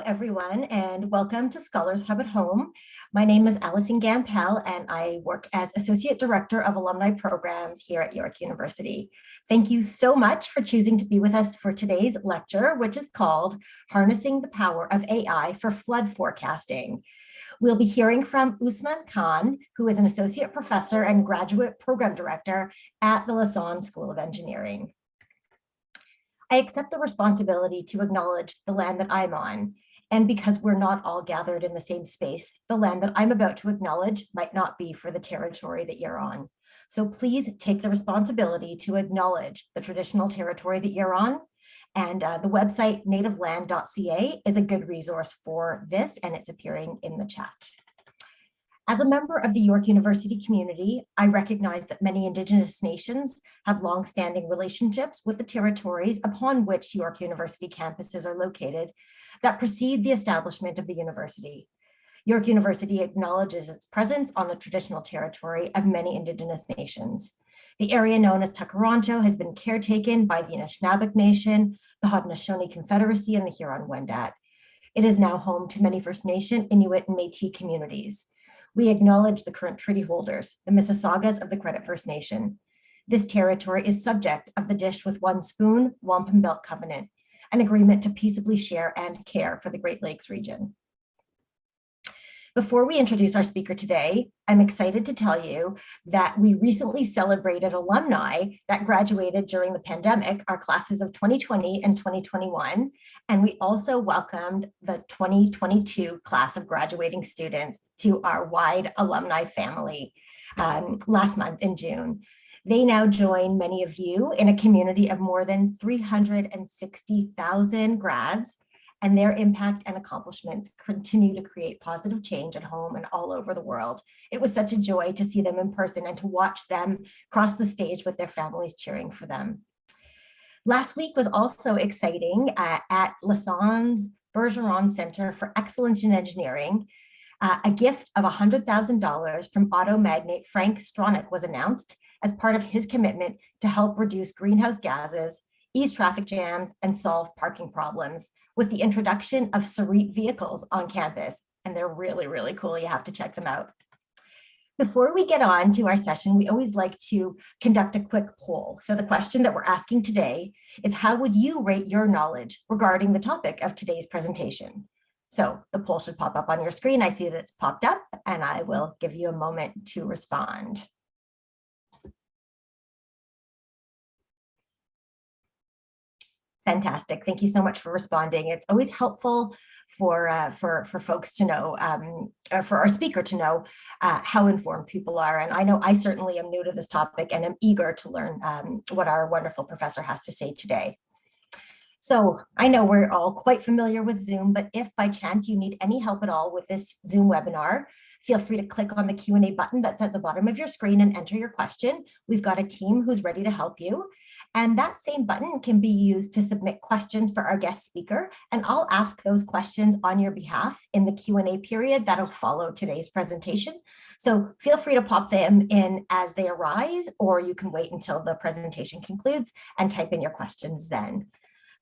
everyone, and welcome to Scholars Hub at Home. My name is Allison Gampel, and I work as Associate Director of Alumni Programs here at York University. Thank you so much for choosing to be with us for today's lecture, which is called Harnessing the Power of AI for Flood Forecasting. We'll be hearing from Usman Khan, who is an Associate Professor and Graduate Program Director at the Lausanne School of Engineering. I accept the responsibility to acknowledge the land that I'm on. And because we're not all gathered in the same space, the land that I'm about to acknowledge might not be for the territory that you're on. So please take the responsibility to acknowledge the traditional territory that you're on. And the website nativeland.ca is a good resource for this, and it's appearing in the chat. As a member of the York University community, I recognize that many Indigenous nations have long-standing relationships with the territories upon which York University campuses are located that precede the establishment of the university. York University acknowledges its presence on the traditional territory of many Indigenous nations. The area known as Takarancho has been caretaken by the Anishinaabe Nation, the Haudenosaunee Confederacy, and the Huron-Wendat. It is now home to many First Nation, Inuit, and Métis communities. We acknowledge the current treaty holders, the Mississaugas of the Credit First Nation. This territory is subject of the Dish with One Spoon Wampum Belt Covenant, an agreement to peaceably share and care for the Great Lakes region. Before we introduce our speaker today, I'm excited to tell you that we recently celebrated alumni that graduated during the pandemic, our classes of 2020 and 2021, and we also welcomed the 2022 class of graduating students to our wide alumni family last month in June. They now join many of you in a community of more than 360,000 grads, and their impact and accomplishments continue to create positive change at home and all over the world. It was such a joy to see them in person and to watch them cross the stage with their families cheering for them. Last week was also exciting at Lausanne's Bergeron Center for Excellence in Engineering. A gift of $100,000 from auto magnate Frank Stronach was announced as part of his commitment to help reduce greenhouse gases, ease traffic jams, and solve parking problems with the introduction of Sarit vehicles on campus. And they're really, really cool. You have to check them out. Before we get on to our session, we always like to conduct a quick poll. So the question that we're asking today is, how would you rate your knowledge regarding the topic of today's presentation? So the poll should pop up on your screen. I see that it's popped up, and I will give you a moment to respond. Fantastic. Thank you so much for responding. It's always helpful for folks to know, or for our speaker to know how informed people are. And I know I certainly am new to this topic and am eager to learn what our wonderful professor has to say today. So I know we're all quite familiar with Zoom, but if by chance you need any help at all with this Zoom webinar, feel free to click on the Q&A button that's at the bottom of your screen and enter your question. We've got a team who's ready to help you. And that same button can be used to submit questions for our guest speaker, and I'll ask those questions on your behalf in the Q&A period that'll follow today's presentation. So feel free to pop them in as they arise, or you can wait until the presentation concludes and type in your questions then.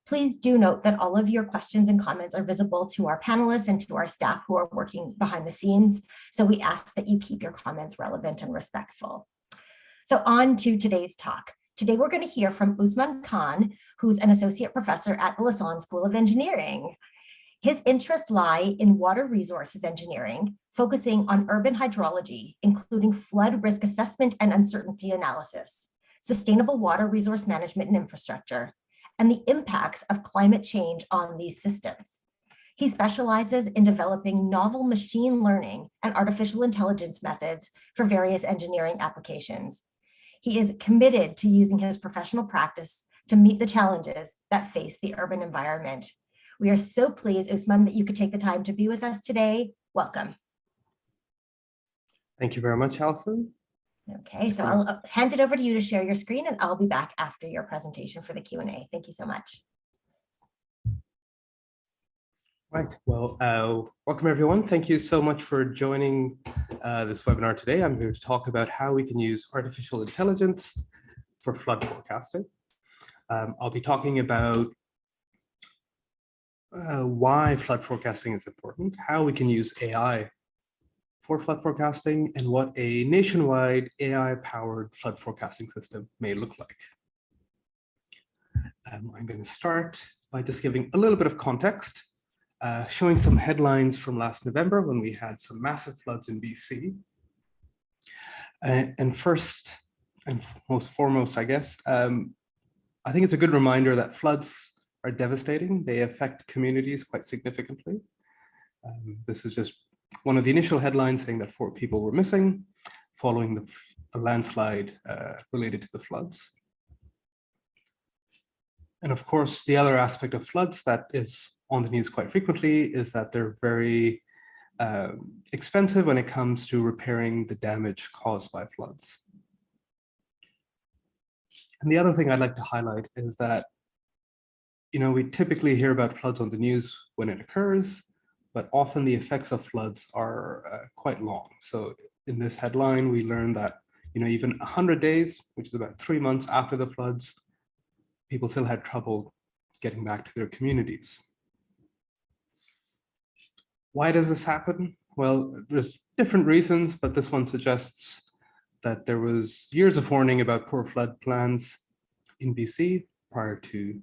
Please do note that all of your questions and comments are visible to our panelists and to our staff who are working behind the scenes. So we ask that you keep your comments relevant and respectful. So on to today's talk. Today, we're going to hear from Usman Khan, who's an associate professor at the Lausanne School of Engineering. His interests lie in water resources engineering, focusing on urban hydrology, including flood risk assessment and uncertainty analysis, sustainable water resource management and infrastructure, and the impacts of climate change on these systems. He specializes in developing novel machine learning and artificial intelligence methods for various engineering applications. He is committed to using his professional practice to meet the challenges that face the urban environment. We are so pleased, Usman, that you could take the time to be with us today. Welcome. Thank you very much, Alison. Okay, so I'll hand it over to you to share your screen, and I'll be back after your presentation for the Q&A. Thank you so much. Right, well, welcome everyone. Thank you so much for joining this webinar today. I'm here to talk about how we can use artificial intelligence for flood forecasting. I'll be talking about why flood forecasting is important, how we can use AI for flood forecasting, and what a nationwide AI-powered flood forecasting system may look like. I'm going to start by just giving a little bit of context, showing some headlines from last November when we had some massive floods in BC. And first and most foremost, I guess, I think it's a good reminder that floods are devastating. They affect communities quite significantly. This is just one of the initial headlines saying that 4 people were missing following a landslide related to the floods. And of course, the other aspect of floods that is on the news quite frequently is that they're very expensive when it comes to repairing the damage caused by floods. And the other thing I'd like to highlight is that, we typically hear about floods on the news when it occurs, but often the effects of floods are quite long. So in this headline, we learned that, even 100 days, which is about 3 months after the floods, people still had trouble getting back to their communities. Why does this happen? Well, there's different reasons, but this one suggests that there was years of warning about poor flood plans in BC prior to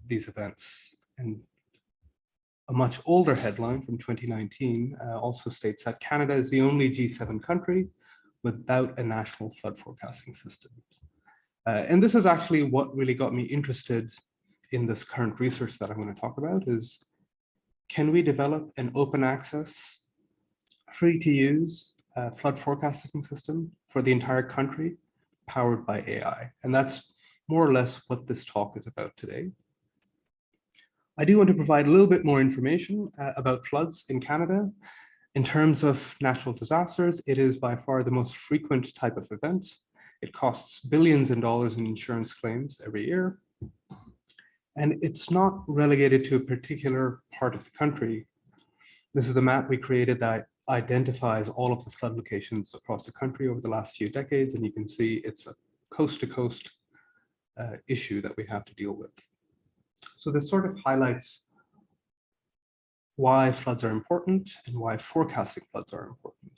these events. And a much older headline from 2019 also states that Canada is the only G7 country without a national flood forecasting system. And this is actually what really got me interested in this current research that I'm going to talk about is, can we develop an open access, free to use flood forecasting system for the entire country powered by AI? And that's more or less what this talk is about today. I do want to provide a little bit more information about floods in Canada. In terms of natural disasters, it is by far the most frequent type of event. It costs billions in dollars in insurance claims every year. And it's not relegated to a particular part of the country. This is a map we created that identifies all of the flood locations across the country over the last few decades. And you can see it's a coast-to-coast issue that we have to deal with. So this sort of highlights why floods are important and why forecasting floods are important.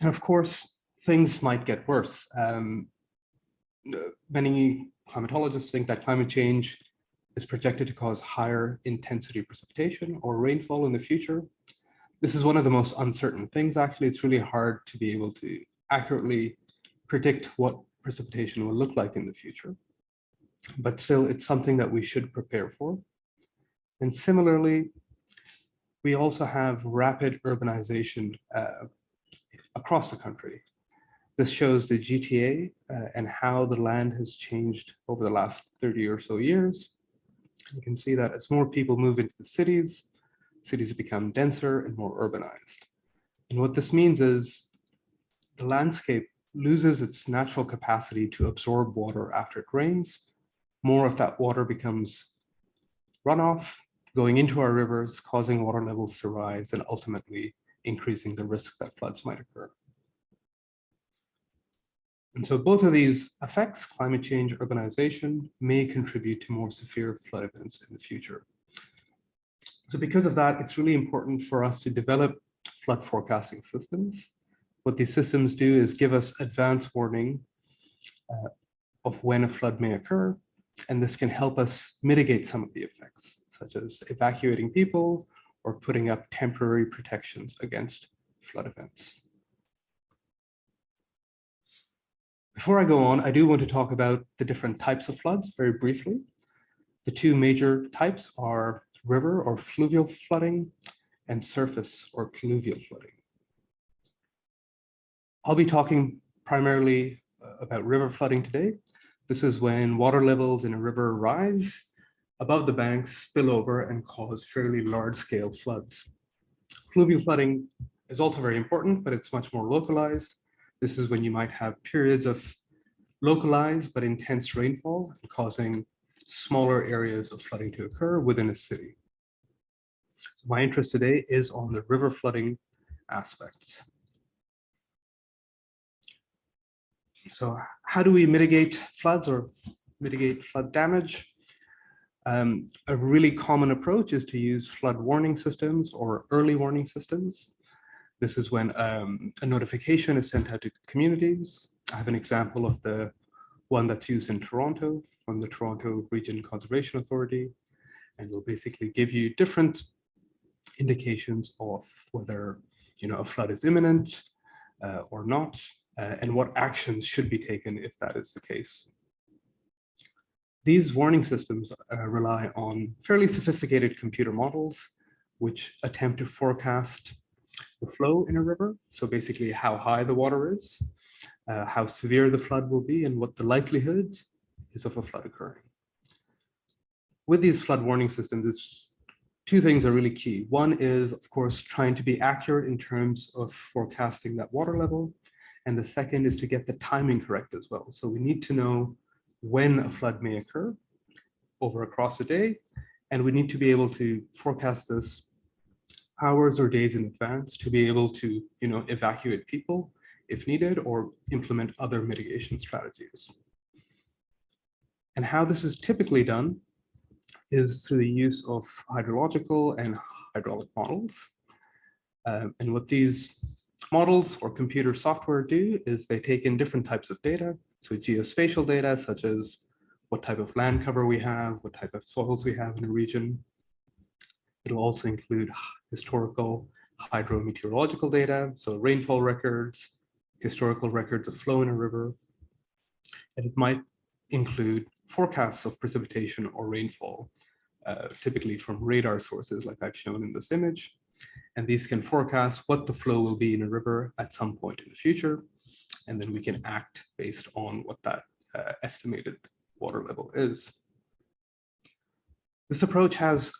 And of course, things might get worse. Many climatologists think that climate change is projected to cause higher intensity precipitation or rainfall in the future. This is one of the most uncertain things, actually. It's really hard to be able to accurately predict what precipitation will look like in the future. But still, it's something that we should prepare for. And similarly, we also have rapid urbanization across the country. This shows the GTA and how the land has changed over the last 30 or so years. You can see that as more people move into the cities, cities become denser and more urbanized. And what this means is the landscape loses its natural capacity to absorb water after it rains. More of that water becomes runoff, going into our rivers, causing water levels to rise, and ultimately increasing the risk that floods might occur. And so both of these effects, climate change, urbanization, may contribute to more severe flood events in the future. So because of that, it's really important for us to develop flood forecasting systems. What these systems do is give us advance warning of when a flood may occur, and this can help us mitigate some of the effects, such as evacuating people or putting up temporary protections against flood events. Before I go on, I do want to talk about the different types of floods very briefly. The two major types are river or fluvial flooding and surface or pluvial flooding. I'll be talking primarily about river flooding today. This is when water levels in a river rise above the banks, spill over, and cause fairly large-scale floods. Fluvial flooding is also very important, but it's much more localized. This is when you might have periods of localized but intense rainfall, causing smaller areas of flooding to occur within a city. So my interest today is on the river flooding aspect. So how do we mitigate floods or mitigate flood damage? A really common approach is to use flood warning systems or early warning systems. This is when a notification is sent out to communities. I have an example of the one that's used in Toronto from the Toronto Region Conservation Authority, and will basically give you different indications of whether a flood is imminent or not, and what actions should be taken if that is the case. These warning systems rely on fairly sophisticated computer models, which attempt to forecast the flow in a river. So basically how high the water is, how severe the flood will be, and what the likelihood is of a flood occurring. With these flood warning systems, two things are really key. One is, of course, trying to be accurate in terms of forecasting that water level. And the second is to get the timing correct as well. So we need to know when a flood may occur across a day. And we need to be able to forecast this hours or days in advance to be able to evacuate people if needed, or implement other mitigation strategies. And how this is typically done is through the use of hydrological and hydraulic models. And what these models or computer software do is they take in different types of data. So geospatial data, such as what type of land cover we have, what type of soils we have in a region. It'll also include historical hydrometeorological data, so rainfall records, historical records of flow in a river. And it might include forecasts of precipitation or rainfall, typically from radar sources like I've shown in this image. And these can forecast what the flow will be in a river at some point in the future. And then we can act based on what that estimated water level is. This approach has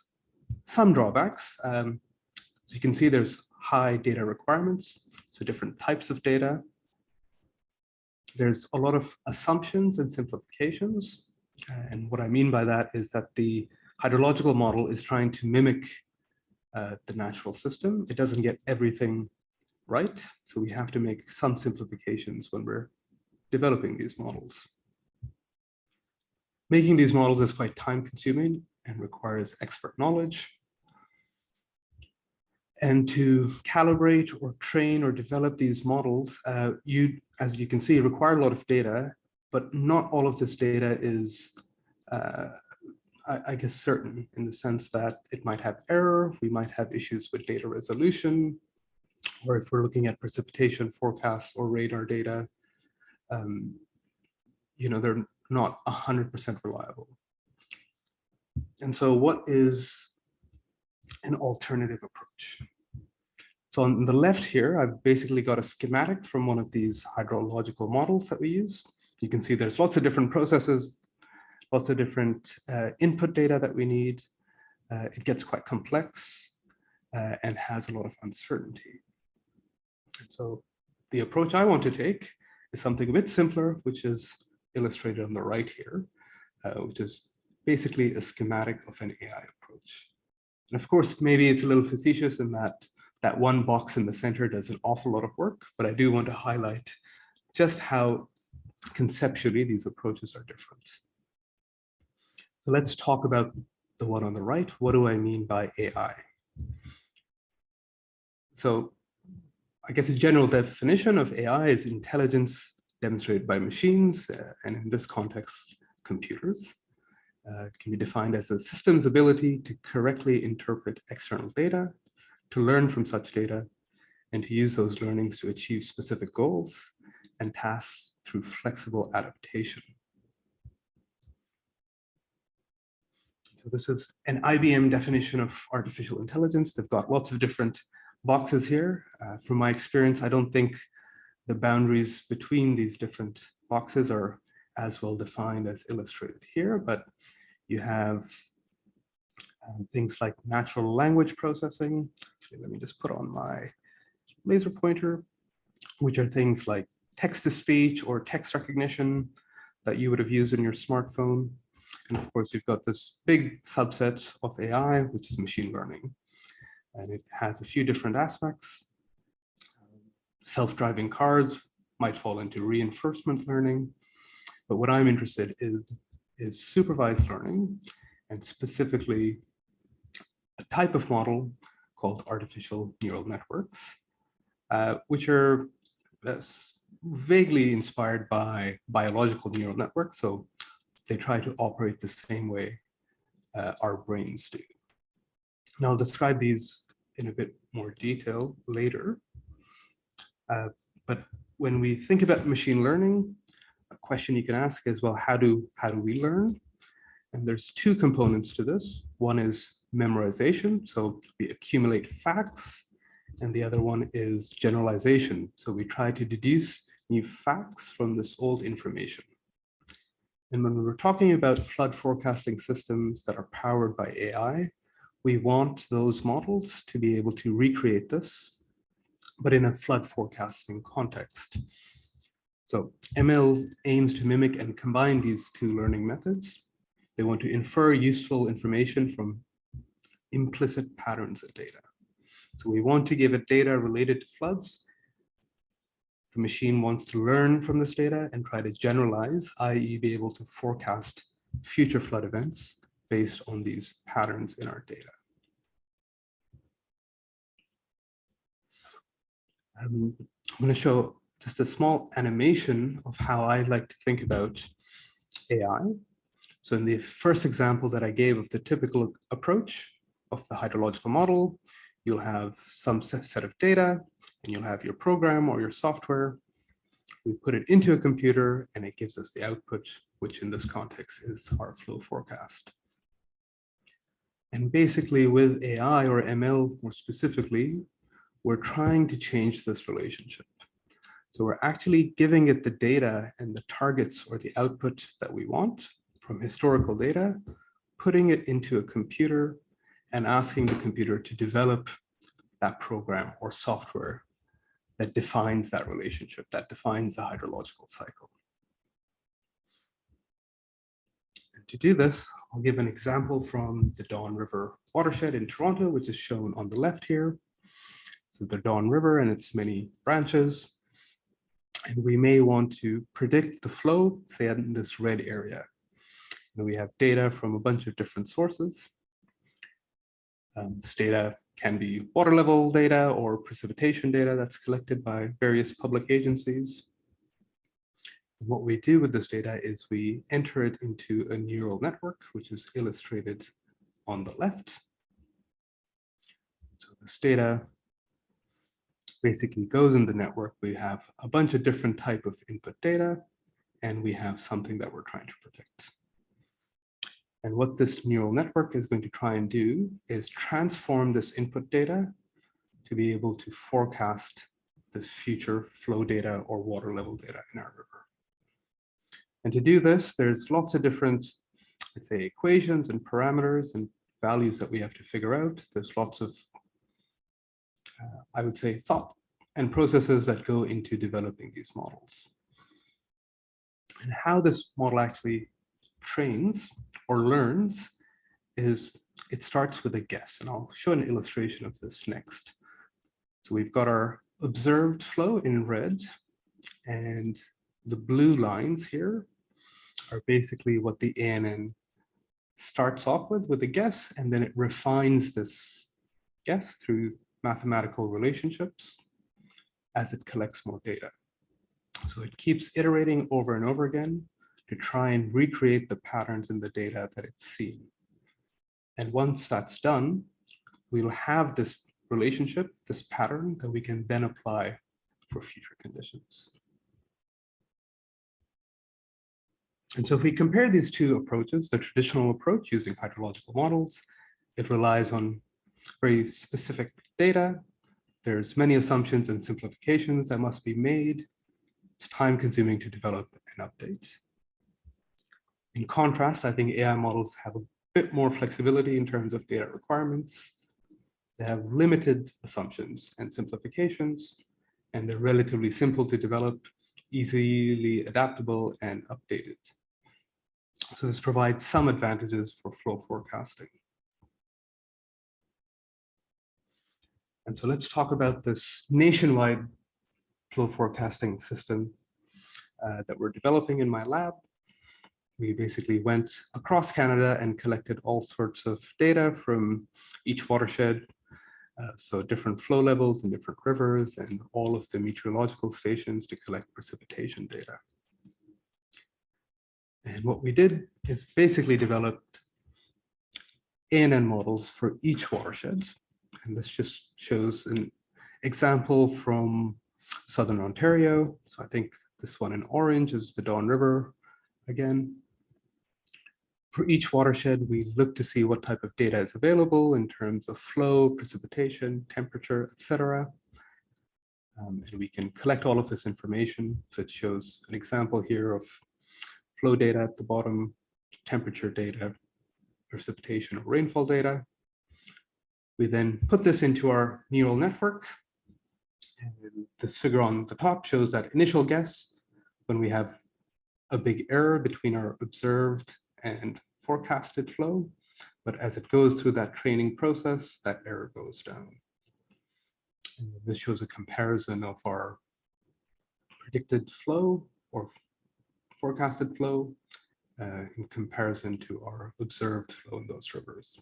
some drawbacks. So you can see there's high data requirements, so different types of data. There's a lot of assumptions and simplifications. And what I mean by that is that the hydrological model is trying to mimic the natural system. It doesn't get everything right. So we have to make some simplifications when we're developing these models. Making these models is quite time consuming and requires expert knowledge. And to calibrate or train or develop these models, as you can see, require a lot of data, but not all of this data is, I guess, certain in the sense that it might have error, we might have issues with data resolution, or if we're looking at precipitation forecasts or radar data, they're not 100% reliable. And so what is an alternative approach? So on the left here, I've basically got a schematic from one of these hydrological models that we use. You can see there's lots of different processes, lots of different input data that we need. It gets quite complex and has a lot of uncertainty. And so the approach I want to take is something a bit simpler, which is illustrated on the right here, which is basically a schematic of an AI approach. And of course, maybe it's a little facetious in that one box in the center does an awful lot of work, but I do want to highlight just how conceptually these approaches are different. So let's talk about the one on the right. What do I mean by AI? So I guess the general definition of AI is intelligence demonstrated by machines, and in this context, computers. It can be defined as a system's ability to correctly interpret external data, to learn from such data, and to use those learnings to achieve specific goals and tasks through flexible adaptation. So this is an IBM definition of artificial intelligence. They've got lots of different boxes here. From my experience, I don't think the boundaries between these different boxes are as well defined as illustrated here, but you have things like natural language processing. Actually, let me just put on my laser pointer, which are things like text-to-speech or text recognition that you would have used in your smartphone. And of course, you've got this big subset of AI, which is machine learning. And it has a few different aspects. Self-driving cars might fall into reinforcement learning. But what I'm interested in is supervised learning. and specifically a type of model called artificial neural networks, which are vaguely inspired by biological neural networks. So they try to operate the same way our brains do. Now I'll describe these in a bit more detail later. But when we think about machine learning, a question you can ask is, well, how do we learn? And there's two components to this. One is memorization, so we accumulate facts, and the other one is generalization. So we try to deduce new facts from this old information. And when we're talking about flood forecasting systems that are powered by AI, we want those models to be able to recreate this, but in a flood forecasting context. So ML aims to mimic and combine these two learning methods. They want to infer useful information from implicit patterns of data. So we want to give it data related to floods. The machine wants to learn from this data and try to generalize, i.e. be able to forecast future flood events based on these patterns in our data. I'm going to show just a small animation of how I like to think about AI. So in the first example that I gave of the typical approach of the hydrological model, you'll have some set of data, and you'll have your program or your software. We put it into a computer, and it gives us the output, which in this context is our flow forecast. And basically with AI or ML more specifically, we're trying to change this relationship. So we're actually giving it the data and the targets or the output that we want from historical data, putting it into a computer and asking the computer to develop that program or software that defines that relationship, that defines the hydrological cycle. And to do this, I'll give an example from the Don River watershed in Toronto, which is shown on the left here. So the Don River and its many branches. And we may want to predict the flow, say in this red area. And we have data from a bunch of different sources. This data can be water level data or precipitation data that's collected by various public agencies. And what we do with this data is we enter it into a neural network, which is illustrated on the left. So this data basically goes in the network. We have a bunch of different type of input data, and we have something that we're trying to predict. And what this neural network is going to try and do is transform this input data to be able to forecast this future flow data or water level data in our river. And to do this, there's lots of different, let's say, equations and parameters and values that we have to figure out. There's lots of I would say, thought and processes that go into developing these models. And how this model actually trains or learns is it starts with a guess. And I'll show an illustration of this next. So we've got our observed flow in red, and the blue lines here are basically what the ANN starts off with a guess, and then it refines this guess through mathematical relationships as it collects more data. So it keeps iterating over and over again to try and recreate the patterns in the data that it's seen. And once that's done, we'll have this relationship, this pattern that we can then apply for future conditions. And so if we compare these two approaches, the traditional approach using hydrological models, it relies on very specific data. There's many assumptions and simplifications that must be made. It's time consuming to develop and update. In contrast, I think AI models have a bit more flexibility in terms of data requirements. They have limited assumptions and simplifications, and they're relatively simple to develop, easily adaptable and updated. So this provides some advantages for flow forecasting. And so let's talk about this nationwide flow forecasting system that we're developing in my lab. we basically went across Canada and collected all sorts of data from each watershed. So different flow levels in different rivers and all of the meteorological stations to collect precipitation data. And what we did is basically developed ANN models for each watershed. And this just shows an example from Southern Ontario. So I think this one in orange is the Don River again. For each watershed, we look to see what type of data is available in terms of flow, precipitation, temperature, etc. And we can collect all of this information. So it shows an example here of flow data at the bottom, temperature data, precipitation or rainfall data. We then put this into our neural network. And this figure on the top shows that initial guess when we have a big error between our observed and forecasted flow. But as it goes through that training process, that error goes down. And this shows a comparison of our predicted flow or forecasted flow in comparison to our observed flow in those rivers.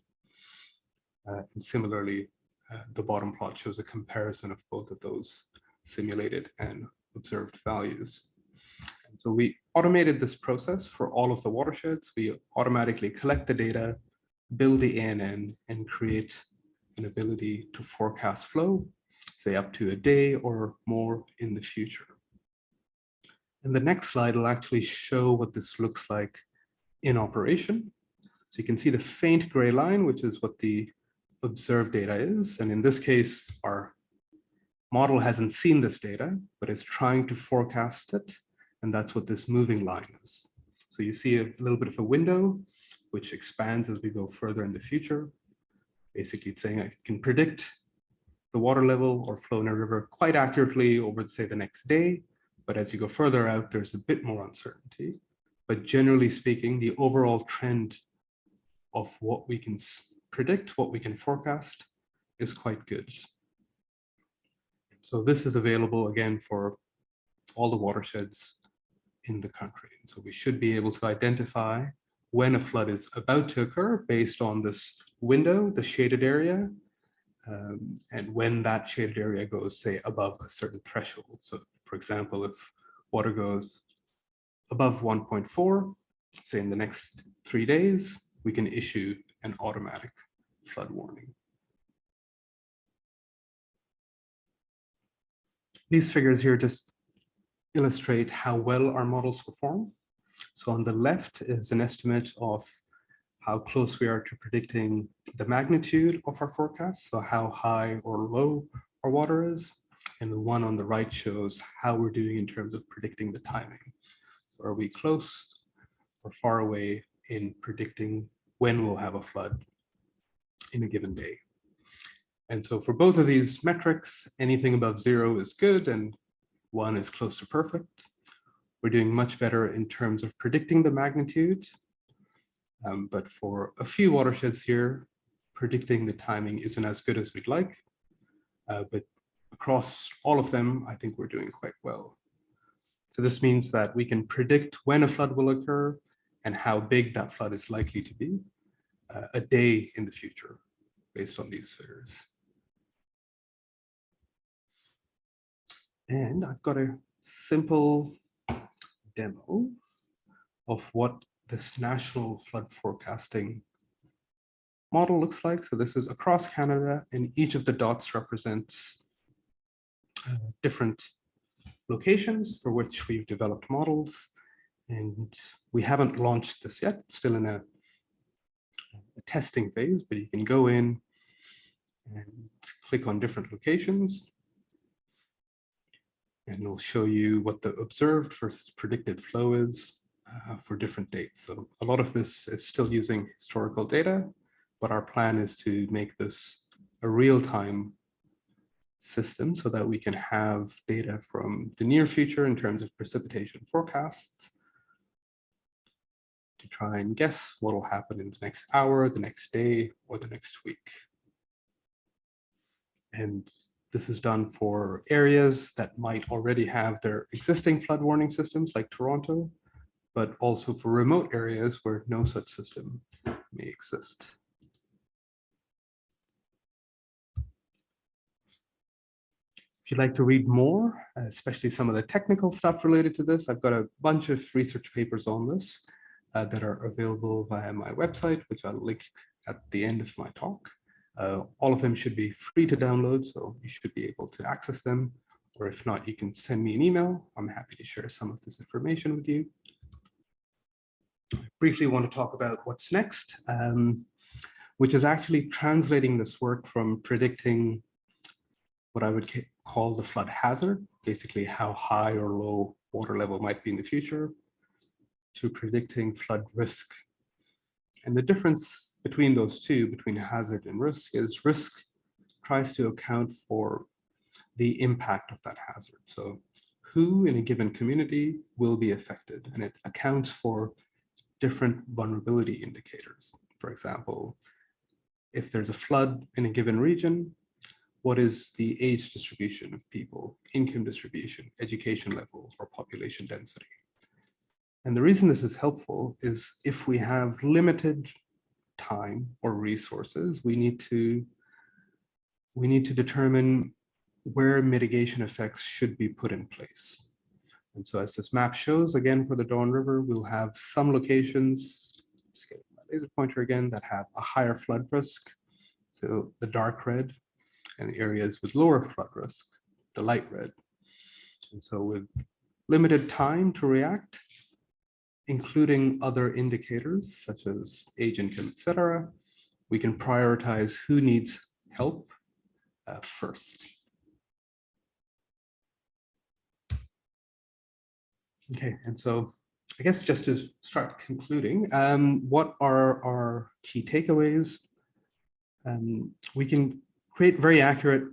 And similarly, the bottom plot shows a comparison of both of those simulated and observed values. And so we automated this process for all of the watersheds. We automatically collect the data, build the ANN, and create an ability to forecast flow, say up to a day or more in the future. And the next slide will actually show what this looks like in operation. So you can see the faint gray line, which is what the observed data is. And in this case, our model hasn't seen this data, but it's trying to forecast it. And that's what this moving line is. So you see a little bit of a window, which expands as we go further in the future. Basically, it's saying I can predict the water level or flow in a river quite accurately over, say, the next day. But as you go further out, there's a bit more uncertainty. But generally speaking, the overall trend of what we can predict, what we can forecast, is quite good. So this is available again for all the watersheds in the country. So we should be able to identify when a flood is about to occur based on this window, the shaded area, and when that shaded area goes, say, above a certain threshold. So for example, if water goes above 1.4, say in the next 3 days, we can issue an automatic flood warning. These figures here just illustrate how well our models perform. So on the left is an estimate of how close we are to predicting the magnitude of our forecast, so how high or low our water is. And the one on the right shows how we're doing in terms of predicting the timing. So are we close or far away in predicting when we'll have a flood in a given day? And so for both of these metrics, anything above 0 is good and 1 is close to perfect. We're doing much better in terms of predicting the magnitude. But for a few watersheds here, predicting the timing isn't as good as we'd like. But across all of them, I think we're doing quite well. So this means that we can predict when a flood will occur and how big that flood is likely to be a day in the future based on these figures. And I've got a simple demo of what this national flood forecasting model looks like. So this is across Canada, and each of the dots represents different locations for which we've developed models. And we haven't launched this yet, it's still in a testing phase, but you can go in and click on different locations. And it'll show you what the observed versus predicted flow is for different dates. So a lot of this is still using historical data, but our plan is to make this a real-time system so that we can have data from the near future in terms of precipitation forecasts to try and guess what will happen in the next hour, the next day, or the next week. And this is done for areas that might already have their existing flood warning systems like Toronto, but also for remote areas where no such system may exist. If you'd like to read more, especially some of the technical stuff related to this, I've got a bunch of research papers on this that are available via my website, which I'll link at the end of my talk. All of them should be free to download, so you should be able to access them. Or if not, you can send me an email. I'm happy to share some of this information with you. I briefly want to talk about what's next, which is actually translating this work from predicting what I would call the flood hazard, basically how high or low water level might be in the future, to predicting flood risk. And the difference between those two, between hazard and risk, is risk tries to account for the impact of that hazard. So who in a given community will be affected, and it accounts for different vulnerability indicators. For example, if there's a flood in a given region, what is the age distribution of people, income distribution, education level, or population density? And the reason this is helpful is if we have limited time or resources, we need to determine where mitigation effects should be put in place. And so as this map shows, again, for the Don River, we'll have some locations, just get my laser pointer again, that have a higher flood risk. So the dark red, and areas with lower flood risk, the light red. And so with limited time to react, including other indicators such as age, income, et cetera, we can prioritize who needs help first. Okay, and so I guess just to start concluding, what are our key takeaways? We can create very accurate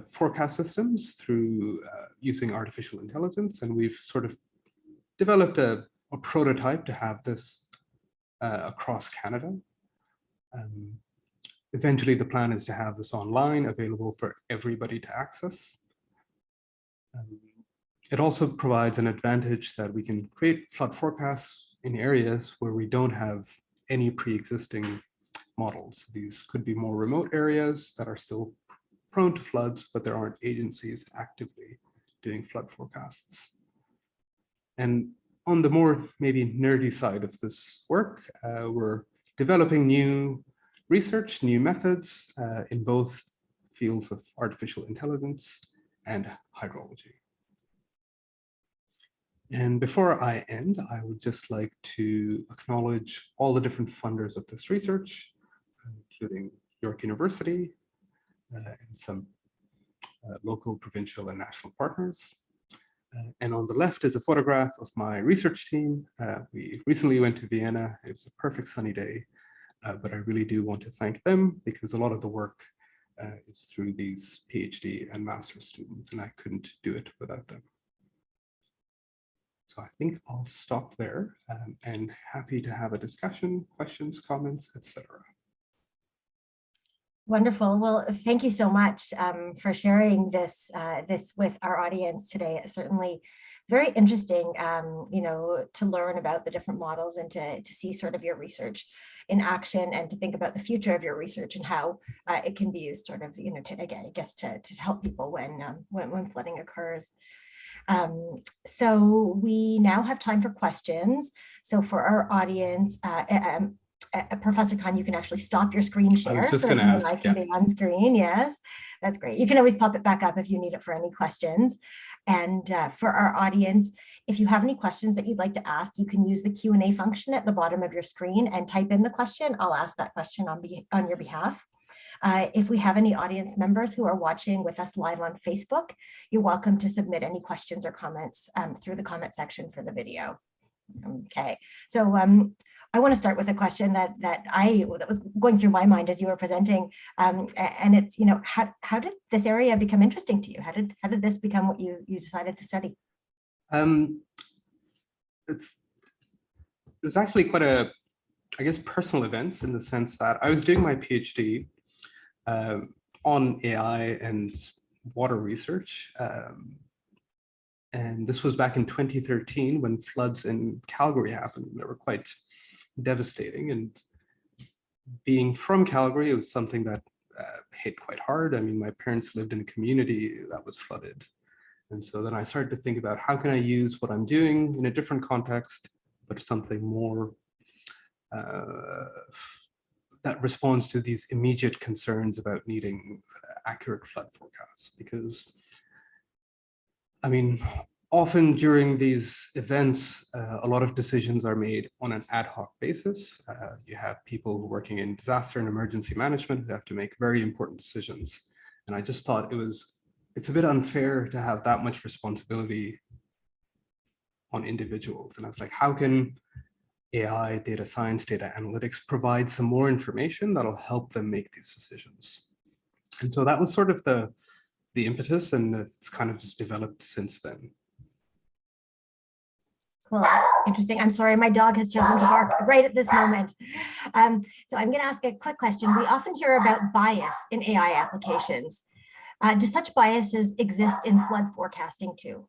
forecast systems through using artificial intelligence, and we've sort of developed a prototype to have this across Canada. Eventually, the plan is to have this online, available for everybody to access. It also provides an advantage that we can create flood forecasts in areas where we don't have any pre-existing models. These could be more remote areas that are still prone to floods, but there aren't agencies actively doing flood forecasts. And on the more maybe nerdy side of this work, we're developing new research, new methods in both fields of artificial intelligence and hydrology. And before I end, I would just like to acknowledge all the different funders of this research, including York University and some local, provincial, and national partners. And on the left is a photograph of my research team. We recently went to Vienna. It was a perfect sunny day, but I really do want to thank them because a lot of the work is through these PhD and master's students, and I couldn't do it without them. So I think I'll stop there and happy to have a discussion, questions, comments, etc. Wonderful. Well, thank you so much for sharing this with our audience today. It's certainly very interesting, to learn about the different models and to see sort of your research in action and to think about the future of your research and how it can be used sort of, to help people when flooding occurs. So we now have time for questions. So for our audience, Professor Khan, you can actually stop your screen share. I was just so going to ask. I can be on screen. Yes, that's great. You can always pop it back up if you need it for any questions. And for our audience, if you have any questions that you'd like to ask, you can use the Q&A function at the bottom of your screen and type in the question. I'll ask that question on your behalf. If we have any audience members who are watching with us live on Facebook, you're welcome to submit any questions or comments through the comment section for the video. Okay, so I want to start with a question that was going through my mind as you were presenting, and it's, how did this area become interesting to you? How did this become what you decided to study? There's actually quite a, I guess, personal events in the sense that I was doing my PhD on AI and water research And this was back in 2013 when floods in Calgary happened. They were quite devastating. And being from Calgary, it was something that hit quite hard. I mean, my parents lived in a community that was flooded. And so then I started to think about how can I use what I'm doing in a different context, but something more that responds to these immediate concerns about needing accurate flood forecasts. Because, I mean, often during these events, a lot of decisions are made on an ad hoc basis. You have people working in disaster and emergency management who have to make very important decisions. And I just thought it's a bit unfair to have that much responsibility on individuals. And I was like, how can AI, data science, data analytics provide some more information that'll help them make these decisions? And so that was sort of the impetus, and it's kind of just developed since then. Well, interesting. I'm sorry, my dog has chosen to bark right at this moment. So I'm going to ask a quick question. We often hear about bias in AI applications. Do such biases exist in flood forecasting too?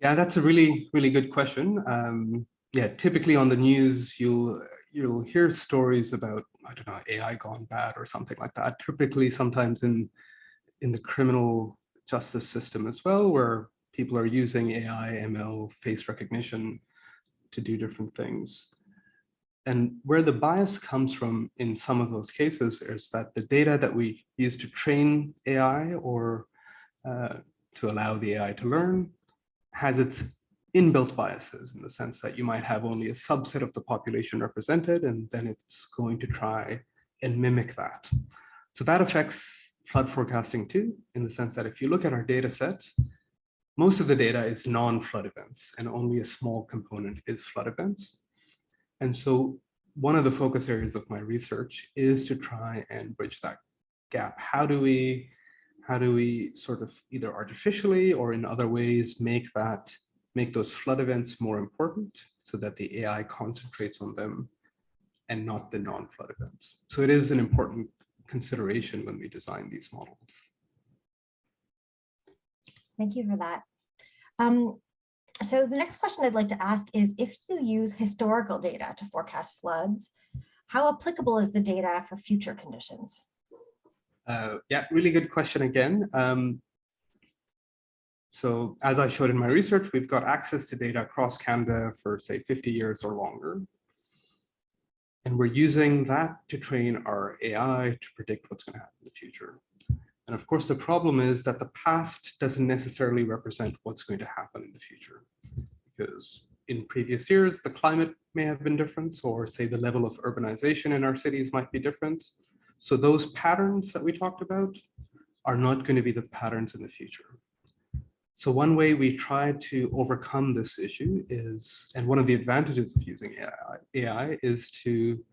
Yeah, that's a really, really good question. Yeah, typically on the news, you'll hear stories about, I don't know, AI gone bad or something like that. Typically, sometimes in the criminal justice system as well, where people are using AI, ML, face recognition to do different things. And where the bias comes from in some of those cases is that the data that we use to train AI or to allow the AI to learn has its inbuilt biases, in the sense that you might have only a subset of the population represented, and then it's going to try and mimic that. So that affects flood forecasting too, in the sense that if you look at our data set, most of the data is non-flood events, and only a small component is flood events. And so one of the focus areas of my research is to try and bridge that gap. How do we sort of either artificially or in other ways make those flood events more important, so that the AI concentrates on them and not the non-flood events? So it is an important consideration when we design these models. Thank you for that. So the next question I'd like to ask is, if you use historical data to forecast floods, how applicable is the data for future conditions? Yeah, really good question again. So as I showed in my research, we've got access to data across Canada for, say, 50 years or longer. And we're using that to train our AI to predict what's going to happen in the future. And of course, the problem is that the past doesn't necessarily represent what's going to happen in the future, because in previous years, the climate may have been different, or say the level of urbanization in our cities might be different. So those patterns that we talked about are not going to be the patterns in the future. So one way we try to overcome this issue is, and one of the advantages of using AI is to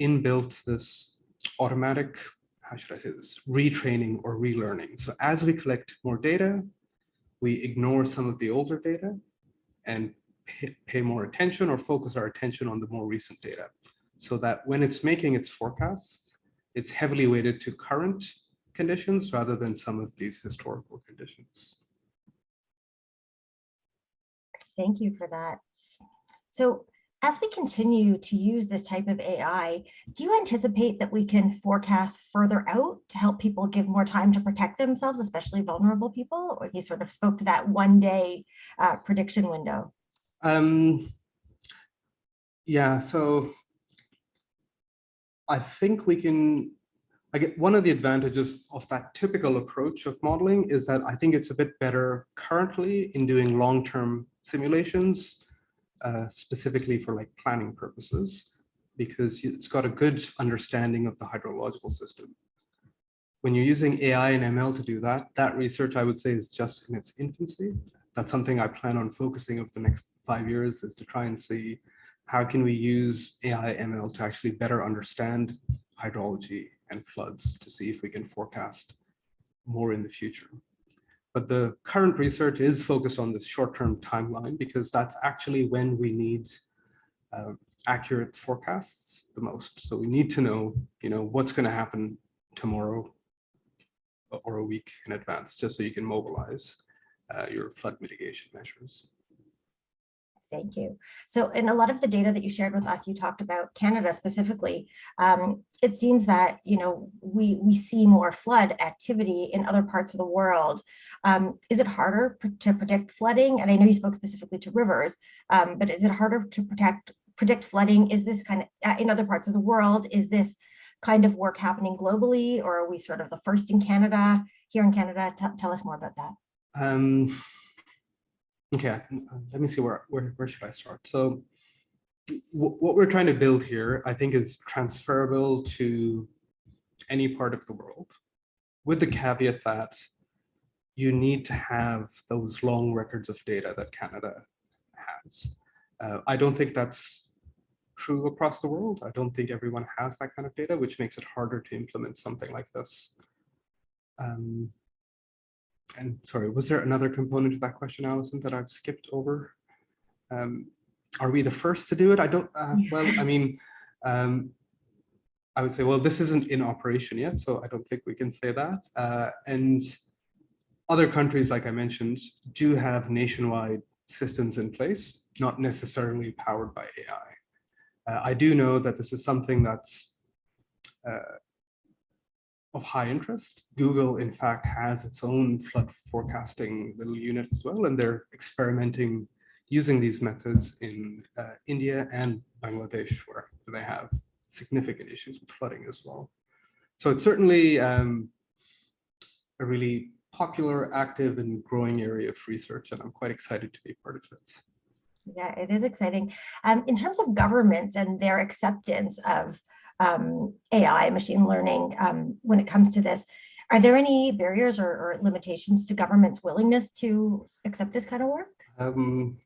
inbuilt this automatic, how should I say this, retraining or relearning. So as we collect more data, we ignore some of the older data and pay more attention or focus our attention on the more recent data, so that when it's making its forecasts, it's heavily weighted to current conditions rather than some of these historical conditions. Thank you for that. So as we continue to use this type of AI, do you anticipate that we can forecast further out to help people give more time to protect themselves, especially vulnerable people? Or you sort of spoke to that one-day prediction window. Yeah, so I think we can, one of the advantages of that typical approach of modeling is that I think it's a bit better currently in doing long-term simulations, specifically for like planning purposes, because it's got a good understanding of the hydrological system. When you're using AI and ML to do that, that research, I would say, is just in its infancy. That's something I plan on focusing over the next 5 years, is to try and see how can we use AI ML to actually better understand hydrology and floods, to see if we can forecast more in the future. But the current research is focused on this short-term timeline, because that's actually when we need accurate forecasts the most. So we need to know, what's going to happen tomorrow or a week in advance, just so you can mobilize. your flood mitigation measures. Thank you. So in a lot of the data that you shared with us, you talked about Canada specifically. It seems that, you know, we see more flood activity in other parts of the world. Is it harder to predict flooding? And I know you spoke specifically to rivers, but is it harder to predict flooding? Is this kind of in other parts of the world? Is this kind of work happening globally, or are we sort of the first in Canada, here in Canada? Tell us more about that. Okay, let me see where should I start? So what we're trying to build here, I think, is transferable to any part of the world, with the caveat that you need to have those long records of data that Canada has. I don't think that's true across the world. I don't think everyone has that kind of data, which makes it harder to implement something like this. And sorry, was there another component to that question, Alison, that I've skipped over? Are we the first to do it? I don't, well, I mean, I would say, well, this isn't in operation yet, so I don't think we can say that. And other countries, like I mentioned, do have nationwide systems in place, not necessarily powered by AI. I do know that this is something that's of high interest. Google, in fact, has its own flood forecasting little unit as well, and they're experimenting using these methods in India and Bangladesh, where they have significant issues with flooding as well. So it's certainly a really popular, active, and growing area of research, and I'm quite excited to be part of it. Yeah, it is exciting. In terms of governments and their acceptance of AI, machine learning, when it comes to this, are there any barriers or limitations to government's willingness to accept this kind of work? I mean,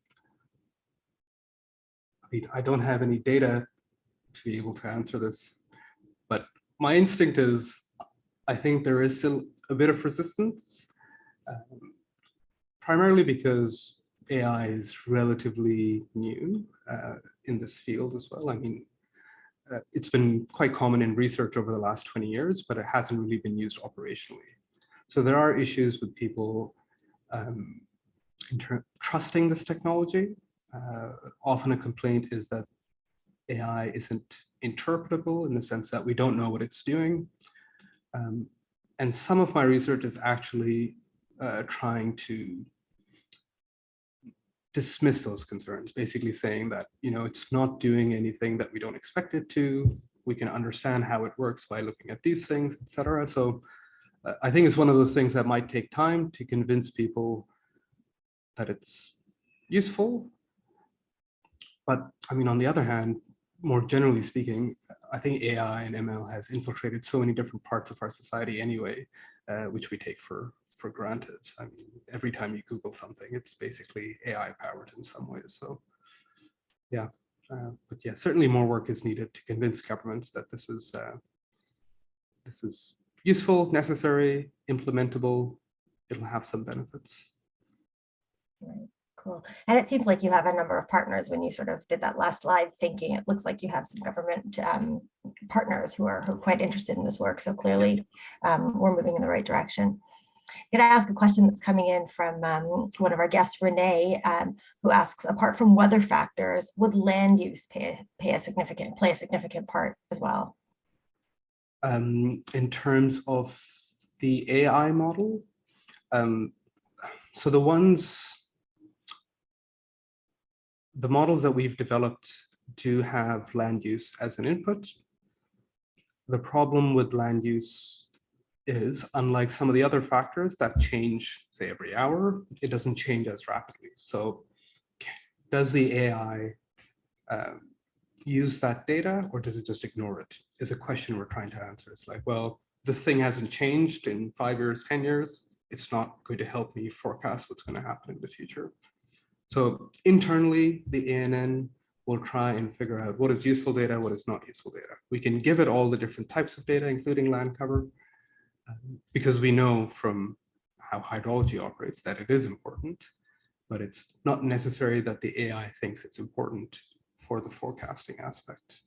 I don't have any data to be able to answer this, but my instinct is, I think there is still a bit of resistance, primarily because AI is relatively new in this field as well. I mean, it's been quite common in research over the last 20 years, but it hasn't really been used operationally. So there are issues with people trusting this technology. Often a complaint is that AI isn't interpretable in the sense that we don't know what it's doing. And some of my research is actually trying to dismiss those concerns, basically saying that, you know, it's not doing anything that we don't expect it to. We can understand how it works by looking at these things, etc. So I think it's one of those things that might take time to convince people that it's useful. But I mean, on the other hand, more generally speaking, I think AI and ML has infiltrated so many different parts of our society anyway, which we take for granted. I mean, every time you Google something, it's basically AI powered in some ways. So yeah, but yeah, certainly more work is needed to convince governments that this is useful, necessary, implementable. It'll have some benefits. Right. Cool. And it seems like you have a number of partners. When you sort of did that last slide thinking, it looks like you have some government partners who are quite interested in this work. So clearly we're moving in the right direction. I'm going to ask a question that's coming in from one of our guests, Renee, who asks, apart from weather factors, would land use play a significant part as well? In terms of the AI model, so the models that we've developed do have land use as an input. The problem with land use is, unlike some of the other factors that change, say, every hour, it doesn't change as rapidly. So does the AI use that data, or does it just ignore it, is a question we're trying to answer. It's like, well, this thing hasn't changed in 5 years, 10 years. It's not going to help me forecast what's going to happen in the future. So internally, the ANN will try and figure out what is useful data, what is not useful data. We can give it all the different types of data, including land cover, because we know from how hydrology operates that it is important, but it's not necessary that the AI thinks it's important for the forecasting aspect.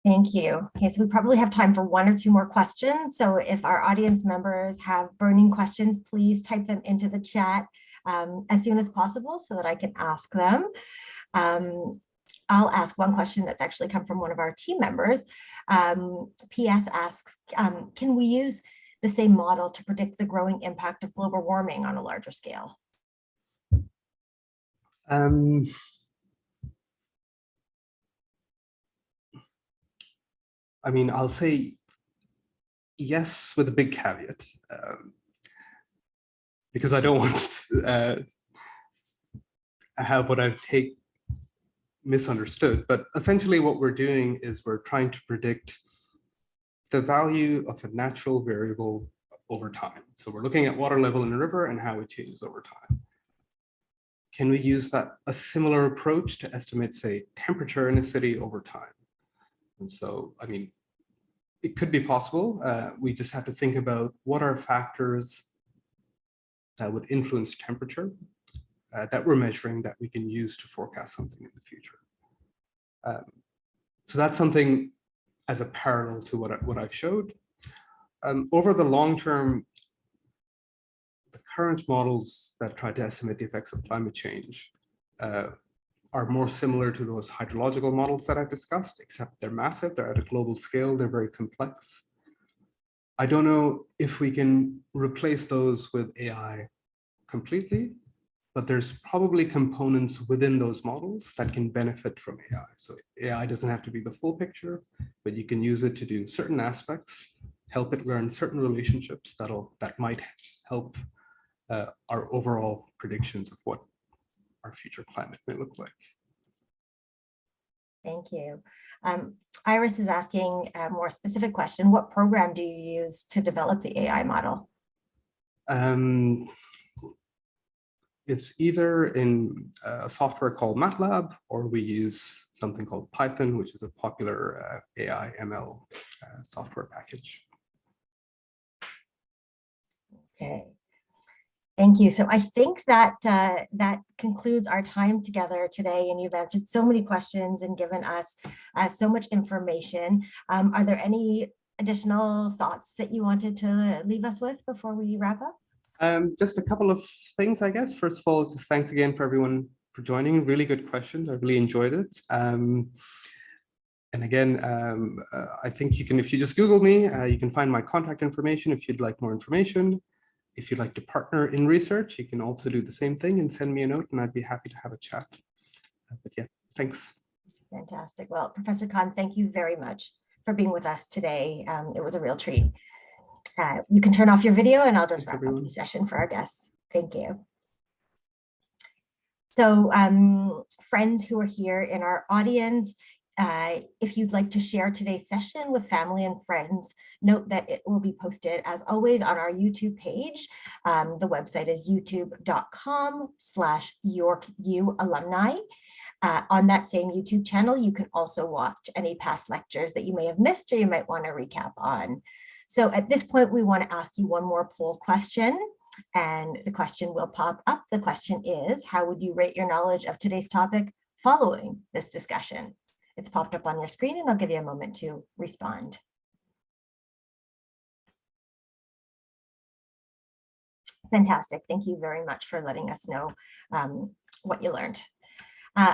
Thank you. Okay, so we probably have time for one or two more questions. So if our audience members have burning questions, please type them into the chat as soon as possible so that I can ask them. I'll ask one question that's actually come from one of our team members. PS asks, can we use the same model to predict the growing impact of global warming on a larger scale? I mean, I'll say yes with a big caveat, because I don't want to have what I take misunderstood. But essentially what we're doing is we're trying to predict the value of a natural variable over time. So we're looking at water level in a river and how it changes over time. Can we use a similar approach to estimate, say, temperature in a city over time? And so, I mean, it could be possible. We just have to think about what are factors that would influence temperature that we're measuring that we can use to forecast something in the future. So that's something as a parallel to what I've showed. Over the long term, the current models that try to estimate the effects of climate change are more similar to those hydrological models that I've discussed, except they're massive, they're at a global scale, they're very complex. I don't know if we can replace those with AI completely, but there's probably components within those models that can benefit from AI. So AI doesn't have to be the full picture, but you can use it to do certain aspects, help it learn certain relationships that might help our overall predictions of what our future climate may look like. Thank you. Iris is asking a more specific question. What program do you use to develop the AI model? It's either in a software called MATLAB, or we use something called Python, which is a popular AI ML software package. Okay. Thank you. So I think that that concludes our time together today, and you've answered so many questions and given us so much information. Are there any additional thoughts that you wanted to leave us with before we wrap up? Just a couple of things, I guess. First of all, just thanks again for everyone for joining. Really good questions. I really enjoyed it. And again, I think you can, if you just Google me, you can find my contact information if you'd like more information. If you'd like to partner in research, you can also do the same thing and send me a note, and I'd be happy to have a chat. But yeah, thanks. Fantastic. Well, Professor Khan, thank you very much for being with us today. It was a real treat. You can turn off your video and I'll just wrap up the session for our guests. Thank you. So friends who are here in our audience, if you'd like to share today's session with family and friends, note that it will be posted as always on our YouTube page. The website is youtube.com/YorkU on that same YouTube channel, you can also watch any past lectures that you may have missed or you might want to recap on. So at this point, we want to ask you one more poll question, and the question will pop up. The question is, how would you rate your knowledge of today's topic following this discussion? It's popped up on your screen, and I'll give you a moment to respond. Fantastic. Thank you very much for letting us know what you learned.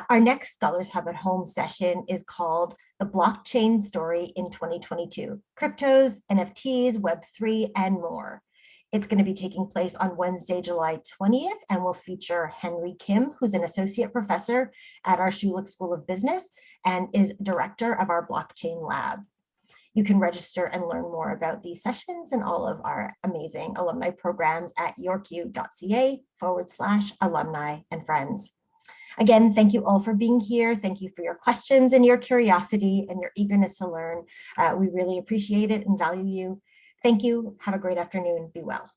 Our next Scholars Hub at Home session is called The Blockchain Story in 2022, Cryptos, NFTs, Web3, and more. It's going to be taking place on Wednesday, July 20th, and will feature Henry Kim, who's an associate professor at our Schulich School of Business and is director of our blockchain lab. You can register and learn more about these sessions and all of our amazing alumni programs at yorku.ca/alumni and friends. Again, thank you all for being here. Thank you for your questions and your curiosity and your eagerness to learn. We really appreciate it and value you. Thank you. Have a great afternoon. Be well.